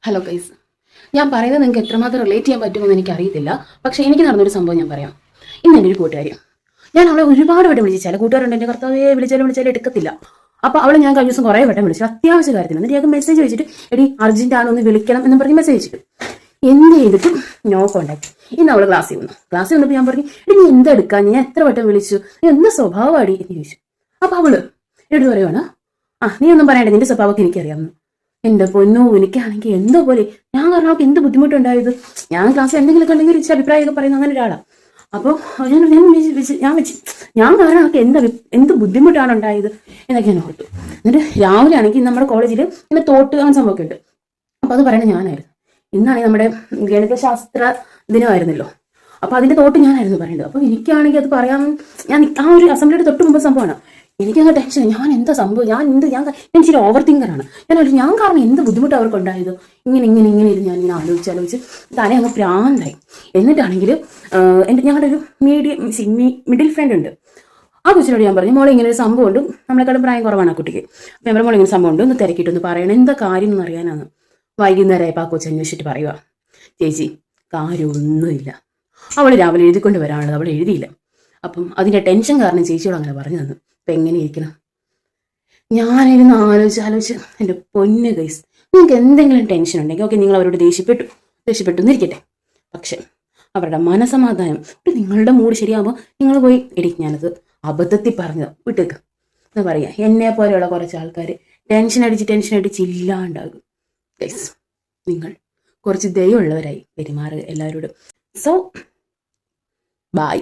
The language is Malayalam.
ഹലോ ഗൈസ്, ഞാൻ പറയുന്നത് നിങ്ങൾക്ക് എത്രമാത്രം റിലേറ്റ് ചെയ്യാൻ പറ്റുമെന്ന് എനിക്കറിയത്തില്ല. പക്ഷേ എനിക്ക് നടന്നൊരു സംഭവം ഞാൻ പറയാം. ഇന്ന് എൻ്റെ ഒരു കൂട്ടുകാരി, ഞാൻ അവളെ ഒരുപാട് വട്ടം വിളിച്ചു. ചില കൂട്ടുകാരുണ്ട് എൻ്റെ കർത്താവേ വിളിച്ചാലും എടുക്കത്തില്ല. അപ്പോൾ അവളെ ഞാൻ കഴിഞ്ഞ ദിവസം കുറേ വട്ടം വിളിച്ചു, അത്യാവശ്യ കാര്യത്തിന്. എന്നിട്ട് ഞങ്ങൾക്ക് മെസ്സേജ് വെച്ചിട്ട് എടി അർജന്റ് ആണ്, ഒന്ന് വിളിക്കണം എന്ന് പറഞ്ഞ് മെസ്സേജ് വെച്ചിട്ട് എന്ത് ചെയ്തിട്ടും നോ കോണ്ടാക്ട്. ഇന്ന് അവൾ ക്ലാസ്സിൽ വന്നപ്പോൾ ഞാൻ പറഞ്ഞു, എടി നീ എന്തെടുക്കാൻ, ഞാൻ എത്ര വട്ടം വിളിച്ചു, നീ എന്ത് സ്വഭാവമാടി എന്ന് ചോദിച്ചു. അപ്പോൾ അവള് എടുത്ത് പറയുവാണ്, നീ ഒന്നും പറയണ്ട, നിന്റെ സ്വഭാവമൊക്കെ എനിക്കറിയാമെന്ന്. എന്റെ പൊന്നോ, എനിക്കാണെങ്കിൽ എന്തോ പോലെ. ഞാൻ കാരണം അവൾക്ക് എന്ത് ബുദ്ധിമുട്ടുണ്ടായത്. ഞാൻ ക്ലാസ്സിൽ എന്തെങ്കിലുമൊക്കെ ഉണ്ടെങ്കിൽ ഇച്ചിരി അഭിപ്രായമൊക്കെ പറയുന്ന അങ്ങനെ ഒരാളാണ്. അപ്പോൾ ഞാൻ കാരണം അവൾക്ക് എന്ത് ബുദ്ധിമുട്ടാണ് ഉണ്ടായത് എന്നൊക്കെ ഞാൻ ഓർത്തു. എന്നിട്ട് രാവിലെ ആണെങ്കിൽ നമ്മുടെ കോളേജിൽ ഇങ്ങനെ തോട്ട് അങ്ങനെ സംഭവമൊക്കെ ഉണ്ട്. അപ്പോൾ അത് പറയണത് ഞാനായിരുന്നു. ഇന്നാണെങ്കിൽ നമ്മുടെ ഗണിതശാസ്ത്ര ദിനമായിരുന്നല്ലോ. അപ്പോൾ അതിന്റെ തോട്ട് ഞാനായിരുന്നു പറയുന്നത്. അപ്പോൾ എനിക്കാണെങ്കിൽ അത് പറയാൻ, ഞാൻ ആ ഒരു അസംബ്ലിയുടെ തൊട്ട് മുമ്പ് സംഭവമാണ്. എനിക്കങ്ങ് ടെൻഷൻ. ഞാൻ എന്താ സംഭവം, ഞാൻ ഇച്ചിരി ഓവർ തിങ്കറാണ്. ഞാൻ കാരണം എന്ത് ബുദ്ധിമുട്ട് അവർക്ക് ഉണ്ടായത്. ഇങ്ങനെ ഇരുന്ന് ഞാനിങ്ങനെ ആലോചിച്ച് തല അങ്ങ് പ്രാന്തായി. എന്നിട്ടാണെങ്കിൽ ഞങ്ങളുടെ ഒരു മിഡിൽ ഫ്രണ്ട് ഉണ്ട്. ആ കൊച്ചിനോട് ഞാൻ പറഞ്ഞു, മോളെ ഇങ്ങനെ ഒരു സംഭവം ഉണ്ട്, നമ്മളെക്കാളും പ്രായം കുറവാണ് ആ കുട്ടിക്ക്. അപ്പം ഞാൻ മോളെ ഇങ്ങനെ സംഭവം ഉണ്ട്, ഒന്ന് തിരക്കിയിട്ടൊന്ന് പറയണം, എന്താ കാര്യം എന്ന് അറിയാനാണ്. വൈകുന്നേരമായപ്പോൾ ആ കൊച്ചു അന്വേഷിച്ചിട്ട് പറയുക, ചേച്ചി കാര്യമൊന്നുമില്ല, അവൾ രാവിലെ എഴുതിക്കൊണ്ട് വരാനുള്ളത് അവൾ എഴുതിയില്ല. അപ്പം അതിൻ്റെ ടെൻഷൻ കാരണം ചേച്ചിയോട് അങ്ങനെ പറഞ്ഞു തന്നു. അപ്പം എങ്ങനെ ഇരിക്കണം. ഞാനിരുന്ന് ആലോചിച്ച് എൻ്റെ പൊന്ന് ഗൈസ്, നിങ്ങൾക്ക് എന്തെങ്കിലും ടെൻഷൻ ഉണ്ടെങ്കിൽ ഓക്കെ, നിങ്ങൾ അവരോട് ദേഷ്യപ്പെട്ടു എന്നിരിക്കട്ടെ. പക്ഷെ അവരുടെ മനസമാധാനം, നിങ്ങളുടെ മൂഡ് ശരിയാകുമ്പോൾ നിങ്ങൾ പോയി എടി ഞാനത് അബദ്ധത്തിൽ പറഞ്ഞത് വിട്ടേക്ക് എന്ന് പറയാം. എന്നെ പോലെയുള്ള കുറച്ച് ആൾക്കാർ ടെൻഷൻ അടിച്ച് ഇല്ലാണ്ടാകും. ഗൈസ്, നിങ്ങൾ കുറച്ച് ദയമുള്ളവരായി പെരുമാറുക എല്ലാവരോടും. So by.